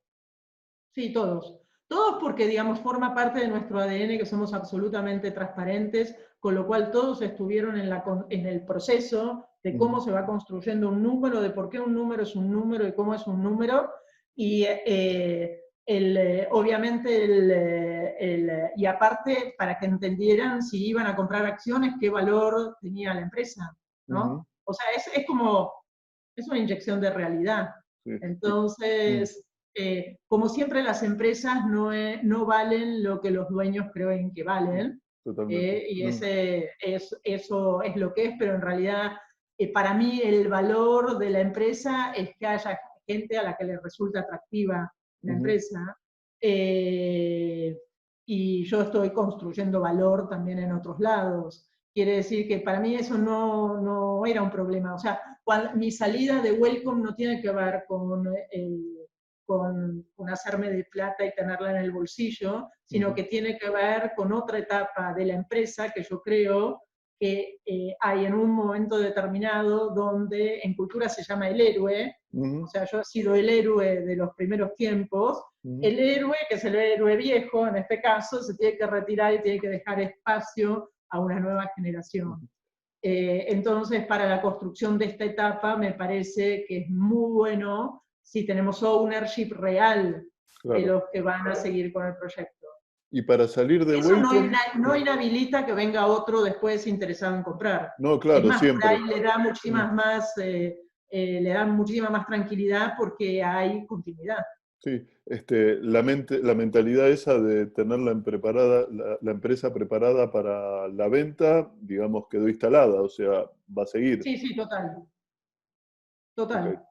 sí, todos. Todos porque, digamos, forma parte de nuestro ADN que somos absolutamente transparentes, con lo cual todos estuvieron en el proceso de cómo
Ujú.
se va construyendo un número, de por qué un número es un número y cómo es un número. Y obviamente, y aparte, para que entendieran si iban a comprar acciones, qué valor tenía la empresa,
Ujú.
¿no? O sea, es como, es una inyección de realidad.
Sí. Mm.
Entonces, como siempre las empresas no valen lo que los dueños creen que valen,
Totalmente.
y
Mm.
eso es lo que es, pero en realidad para mí el valor de la empresa es que haya gente a la que le resulta atractiva la
Ujú.
empresa, eh, y yo estoy construyendo valor también en otros lados. Quiere decir que para mí eso no era un problema. O sea, mi salida de Welcome no tiene que ver con hacerme de plata y tenerla en el bolsillo, sino
Ujú.
que tiene que ver con otra etapa de la empresa que yo creo que hay en un momento determinado donde en cultura se llama el héroe. O
Ujú.
sea, yo he sido el héroe de los primeros tiempos.
Ujú.
El héroe, que es el héroe viejo en este caso, se tiene que retirar y tiene que dejar espacio a una nueva generación. Entonces, para la construcción de esta etapa, me parece que es muy bueno si tenemos ownership real de
Claro.
los que van a seguir con el proyecto.
Y para salir de
Eso
Welcome,
no inhabilita que venga otro después interesado en comprar.
no,
Es
claro,
más, por ahí
siempre. Mm.
le da muchísima más tranquilidad porque hay continuidad.
Sí, la mentalidad esa de tenerla preparada, la empresa preparada para la venta, digamos, quedó instalada, o sea, va a seguir.
Sí, sí, total.
Ok.
Total.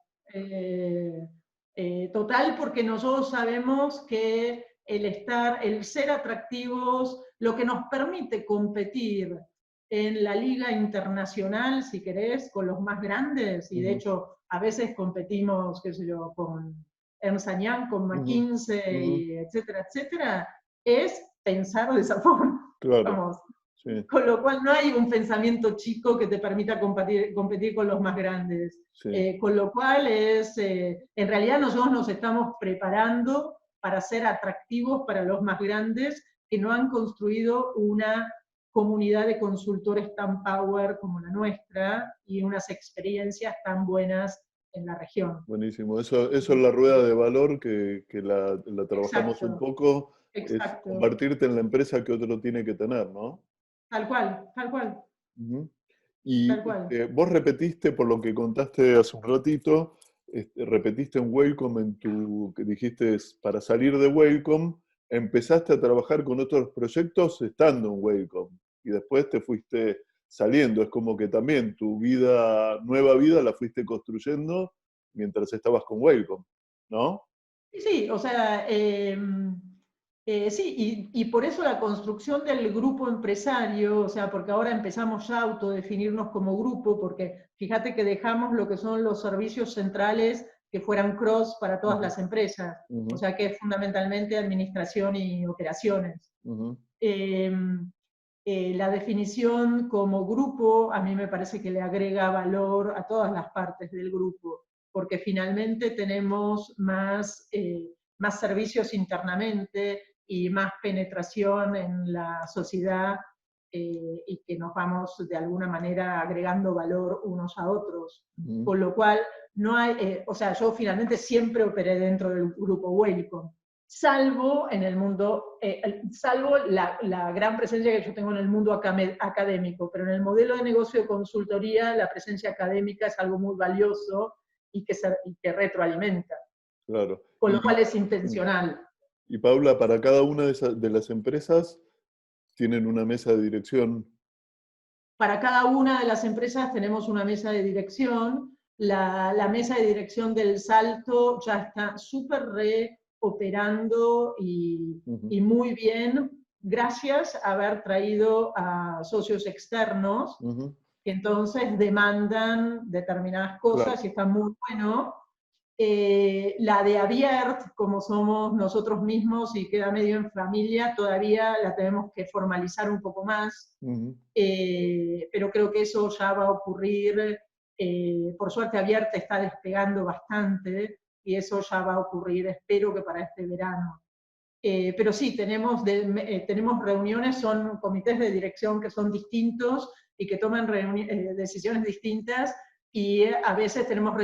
Total, porque nosotros sabemos que el ser atractivos, lo que nos permite competir en la liga internacional, si querés, con los más grandes, y de
Ujú.
hecho a veces competimos, qué sé yo, con Ernst Young, con
Ujú.
McKinsey,
Ujú.
etcétera, etcétera, es pensar de esa forma.
Claro.
Vamos.
sí,
Con lo cual no hay un pensamiento chico que te permita competir con los más grandes.
sí.
Con lo cual en realidad nosotros nos estamos preparando para ser atractivos para los más grandes que no han construido una comunidad de consultores tan power como la nuestra y unas experiencias tan buenas en la región.
Buenísimo. Eso es la rueda de valor que la trabajamos un
Exacto,
poco, es
exacto.
convertirte en la empresa que otro tiene que tener, ¿no?
Tal cual, tal cual,
Ujú. Y
tal cual.
vos repetiste, por lo que contaste hace un ratito, repetiste en Wacom que dijiste para salir de Wacom, empezaste a trabajar con otros proyectos estando en Wacom y después te fuiste saliendo. Es como que también tu nueva vida la fuiste construyendo mientras estabas con Wacom, ¿no?
Sí, sí, o sea, sí, y por eso la construcción del grupo empresario, o sea, porque ahora empezamos ya a autodefinirnos como grupo, porque fíjate que dejamos lo que son los servicios centrales que fueran cross para todas
Ujú,
las empresas, o
ujú,
sea, que es fundamentalmente administración y operaciones.
ujú,
Eh, la definición como grupo a mí me parece que le agrega valor a todas las partes del grupo, porque finalmente tenemos más servicios internamente y más penetración en la sociedad y que nos vamos de alguna manera agregando valor unos a otros.
ujú.
Con lo cual, no hay, o sea, yo finalmente siempre operé dentro del grupo Wellcome, salvo en el mundo, salvo la gran presencia que yo tengo en el mundo académico, pero en el modelo de negocio de consultoría la presencia académica es algo muy valioso y que retroalimenta,
Claro.
con lo
Y,
cual es
mm,
intencional.
y Paula, para cada una de las empresas tienen una mesa de dirección.
Para cada una de las empresas tenemos una mesa de dirección. La mesa de dirección del Salto ya está súper reoperando
Ujú,
y muy bien, gracias a haber traído a socios externos
ujú,
que entonces demandan determinadas cosas
claro,
y está muy bueno. La de Abiert, como somos nosotros mismos y queda medio en familia, todavía la tenemos que formalizar un poco más,
ujú,
pero creo que eso ya va a ocurrir. Por suerte Abierta está despegando bastante y eso ya va a ocurrir, espero que para este verano. Pero sí, tenemos reuniones, son comités de dirección que son distintos y que toman decisiones distintas y a veces tenemos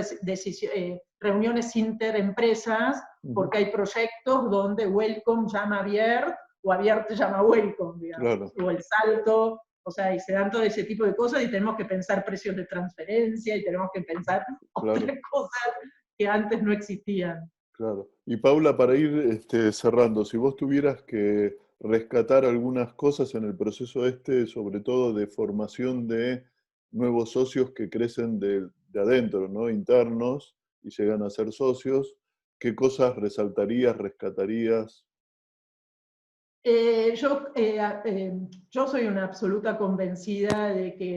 reuniones interempresas
ujú,
porque hay proyectos donde Welcome llama a Abiert o Abiert llama a Welcome, digamos,
claro,
o el salto, o sea, y se dan todo ese tipo de cosas y tenemos que pensar precios de transferencia y tenemos que pensar
claro,
otras cosas que antes no existían.
claro. Y Paula, para ir cerrando, si vos tuvieras que rescatar algunas cosas en el proceso sobre todo de formación de nuevos socios que crecen de adentro, ¿no? Internos y llegan a ser socios, ¿qué cosas resaltarías, rescatarías?
Eh, yo, eh, yo soy una absoluta convencida de que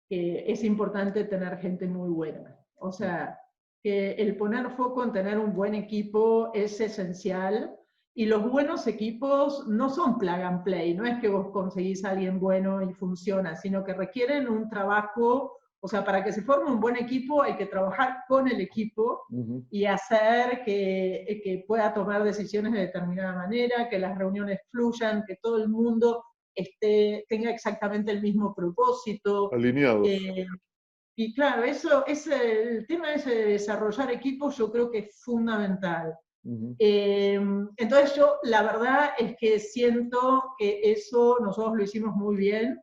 es importante tener gente muy buena. O sea, que el poner foco en tener un buen equipo es esencial y los buenos equipos no son plug and play, no es que vos conseguís a alguien bueno y funciona, sino que requieren un trabajo, o sea, para que se forme un buen equipo hay que trabajar con el equipo
Ujú,
y hacer que pueda tomar decisiones de determinada manera, que las reuniones fluyan, que todo el mundo tenga exactamente el mismo propósito.
alineados.
Eh, y claro, eso es el tema ese de desarrollar equipos, yo creo que es fundamental.
Ujú,
Entonces yo la verdad es que siento que eso nosotros lo hicimos muy bien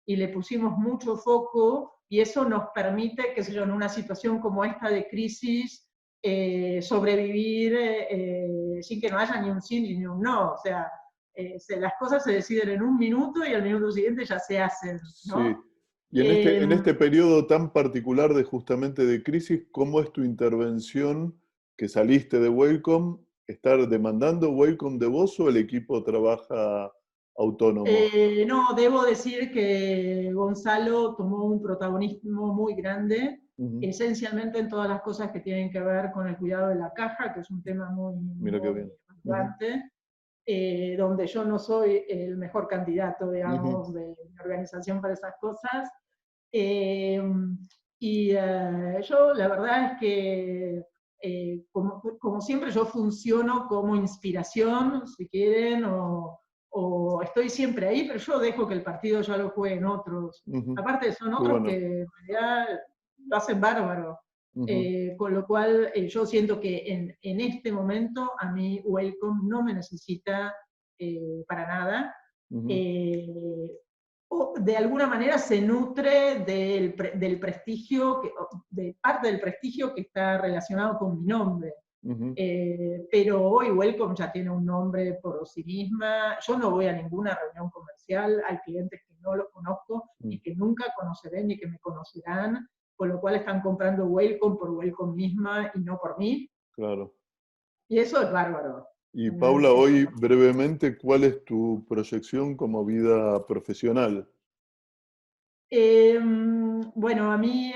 y le pusimos mucho foco y eso nos permite, qué sé yo, en una situación como esta de crisis, sobrevivir sin que no haya ni un sí ni un no. O sea, las cosas se deciden en un minuto y al minuto siguiente ya se hacen,
sí.
¿no?
Y en este periodo tan particular de justamente de crisis, ¿cómo es tu intervención que saliste de Wacom? ¿Estar demandando Wacom de vos o el equipo trabaja autónomo?
No, debo decir que Gonzalo tomó un protagonismo muy grande,
Ujú,
esencialmente en todas las cosas que tienen que ver con el cuidado de la caja, que es un tema muy,
mira qué
muy
bien. Ujú,
relevante. donde yo no soy el mejor candidato, digamos, de mi organización para esas cosas. Yo la verdad es que, como siempre, yo funciono como inspiración, si quieren, o estoy siempre ahí, pero yo dejo que el partido ya lo jueguen otros. Aparte son
Qué
otros
bueno.
que en realidad lo hacen bárbaro.
Ujú.
Con lo cual yo siento que en este momento a mí Welcome no me necesita para nada.
Ujú.
O de alguna manera se nutre del prestigio, de parte del prestigio que está relacionado con mi nombre.
Ujú.
Pero hoy Welcome ya tiene un nombre por sí misma. Yo no voy a ninguna reunión comercial, hay clientes que no los conozco y que nunca conoceré ni que me conocerán, con lo cual están comprando Welcome por Welcome misma y no por mí.
Claro.
Y eso es bárbaro.
Y Paula, hoy brevemente, ¿cuál es tu proyección como vida profesional?
Bueno, a mí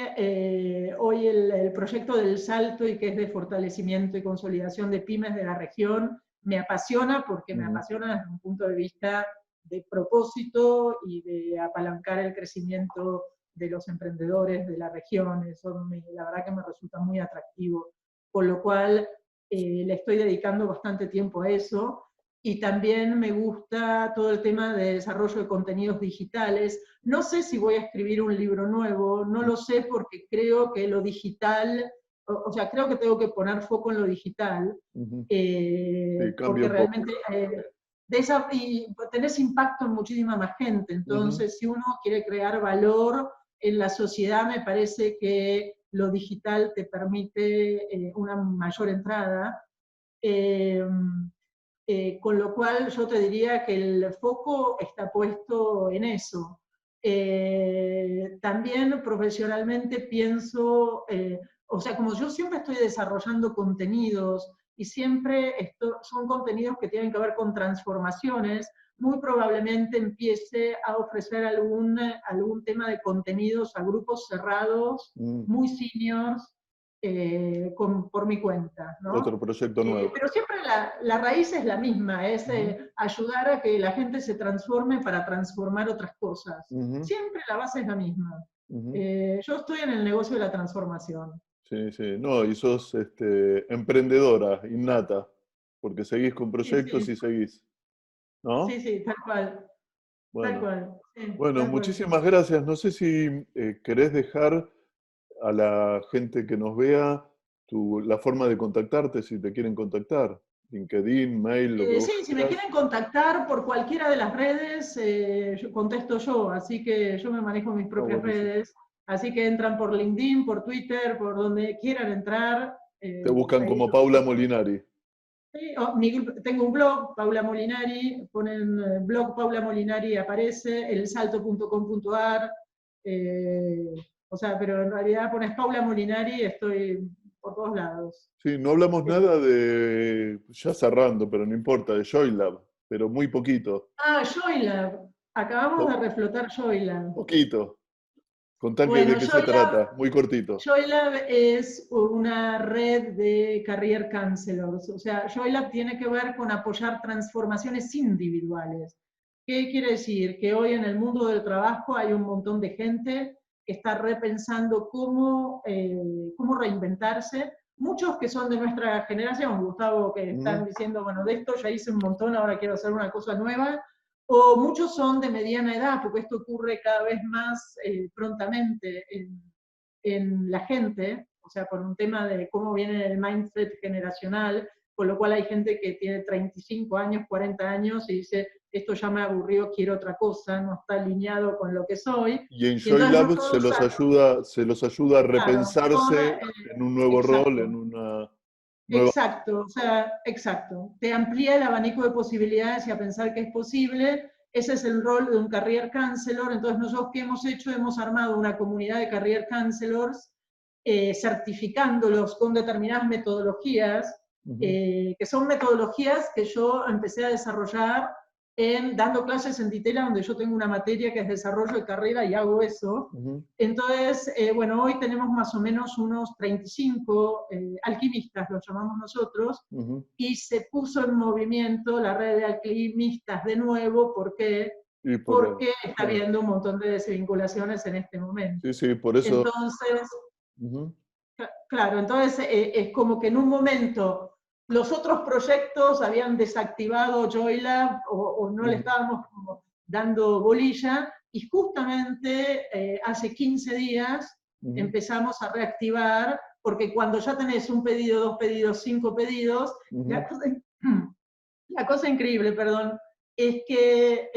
hoy el proyecto del Salto, y que es de fortalecimiento y consolidación de pymes de la región, me apasiona porque me apasiona desde un punto de vista de propósito y de apalancar el crecimiento de los emprendedores de la región. Eso la verdad que me resulta muy atractivo, con lo cual le estoy dedicando bastante tiempo a eso. Y también me gusta todo el tema de desarrollo de contenidos digitales. No sé si voy a escribir un libro nuevo, no lo sé porque creo que lo digital, o sea, creo que tengo que poner foco en lo digital,
Sí, cambia
porque
un poco.
realmente y tenés impacto en muchísima más gente. Entonces, si uno quiere crear valor en la sociedad, me parece que lo digital te permite una mayor entrada. Eh, con lo cual yo te diría que el foco está puesto en eso. También profesionalmente pienso, o sea, como yo siempre estoy desarrollando contenidos y siempre son contenidos que tienen que ver con transformaciones, muy probablemente empiece a ofrecer algún tema de contenidos a grupos cerrados, muy seniors, por mi cuenta,
Otro
¿no?
proyecto nuevo.
Pero siempre la raíz es la misma, es
Ujú.
ayudar a que la gente se transforme para transformar otras cosas.
Ujú.
Siempre la base es la misma.
Ujú.
Yo estoy en el negocio de la transformación.
Sí, sí. No, y sos emprendedora, innata, porque seguís con
Sí,
proyectos
sí,
y seguís,
sí,
¿no?
sí, tal cual, tal
Bueno,
cual, sí,
bueno,
tal cual.
muchísimas gracias. No sé si querés dejar a la gente que nos vea la forma de contactarte, si te quieren contactar. LinkedIn, mail, lo que vos
Sí, si me
quieras.
quieren contactar por cualquiera de las redes, contesto yo, así que yo me manejo mis
Ah,
propias
buenísimo.
redes, así que entran por LinkedIn, por Twitter, por donde quieran entrar,
Te buscan
ahí
como Paula Molinari.
sí, tengo un blog, Paula Molinari, ponen blog Paula Molinari, aparece, elsalto.com.ar, o sea, pero en realidad pones Paula Molinari, estoy por todos lados.
Sí, no hablamos
Eh,
nada de, ya cerrando, pero no importa, de Joylab, pero muy poquito.
Joylab, acabamos de reflotar Joylab.
Poquito. Contá de
Bueno,
qué se trata, muy cortito.
Joylab es una red de career counselors, o sea, Joylab tiene que ver con apoyar transformaciones individuales. ¿Qué quiere decir? Que hoy en el mundo del trabajo hay un montón de gente que está repensando cómo reinventarse. Muchos que son de nuestra generación, Gustavo, que
Ujú.
están diciendo, bueno, de esto ya hice un montón, ahora quiero hacer una cosa nueva, o muchos son de mediana edad, porque esto ocurre cada vez más prontamente en la gente, o sea, por un tema de cómo viene el mindset generacional, con lo cual hay gente que tiene 35 años, 40 años y dice, esto ya me aburrió, quiero otra cosa, no está alineado con lo que soy.
Y en
Y entonces
Joylab se los ayuda a
claro,
repensarse en un nuevo rol, en
exacto,
una nueva...
exacto, o sea, exacto. Te amplía el abanico de posibilidades y a pensar que es posible. Ese es el rol de un career counselor. Entonces, nosotros, ¿qué hemos hecho? Hemos armado una comunidad de career counselors, certificándolos con determinadas metodologías,
Ujú.
que son metodologías que yo empecé a desarrollar dando clases en Ditela, donde yo tengo una materia que es desarrollo de carrera y hago eso. Entonces, bueno, hoy tenemos más o menos unos 35 alquimistas, los llamamos nosotros, y se puso en movimiento la red de alquimistas de nuevo. ¿Por qué? Porque está habiendo un montón de desvinculaciones en este momento.
Sí, sí, por eso.
Entonces, claro, entonces es como que en un momento los otros proyectos habían desactivado JoyLab o no le estábamos como dando bolilla, y justamente hace 15 días empezamos a reactivar, porque cuando ya tenés un pedido, 2 pedidos, 5 pedidos, la cosa increíble, perdón, es que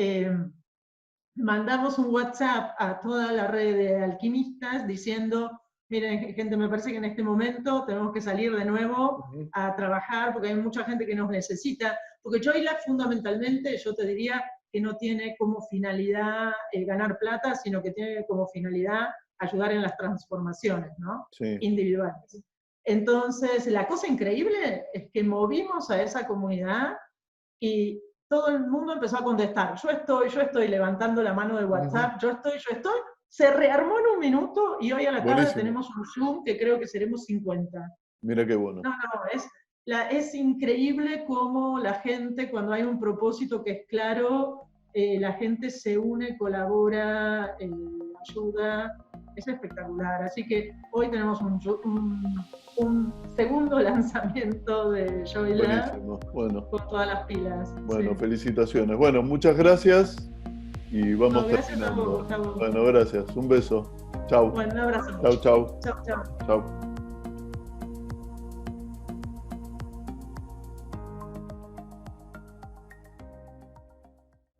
mandamos un WhatsApp a toda la red de alquimistas diciendo: miren, gente, me parece que en este momento tenemos que salir de nuevo a trabajar, porque hay mucha gente que nos necesita, porque JoyLab fundamentalmente, yo te diría que no tiene como finalidad ganar plata, sino que tiene como finalidad ayudar en las transformaciones, ¿no?
Sí.
Individuales. Entonces, la cosa increíble es que movimos a esa comunidad y todo el mundo empezó a contestar: yo estoy, levantando la mano de WhatsApp, yo estoy. Se rearmó en un minuto y hoy a la tarde tenemos un Zoom que creo que seremos 50.
Mira qué bueno.
No, es increíble cómo la gente, cuando hay un propósito que es claro, la gente se une, colabora, ayuda. Es espectacular. Así que hoy tenemos un segundo lanzamiento de JoyLab.
Bueno,
con todas las pilas.
Bueno, sí. Felicitaciones. Bueno, muchas gracias y vamos
gracias a vos, Gustavo.
Bueno, gracias. Un beso. Chau.
Bueno, un abrazo.
Chau, chau.
Chau, chau.
Chau.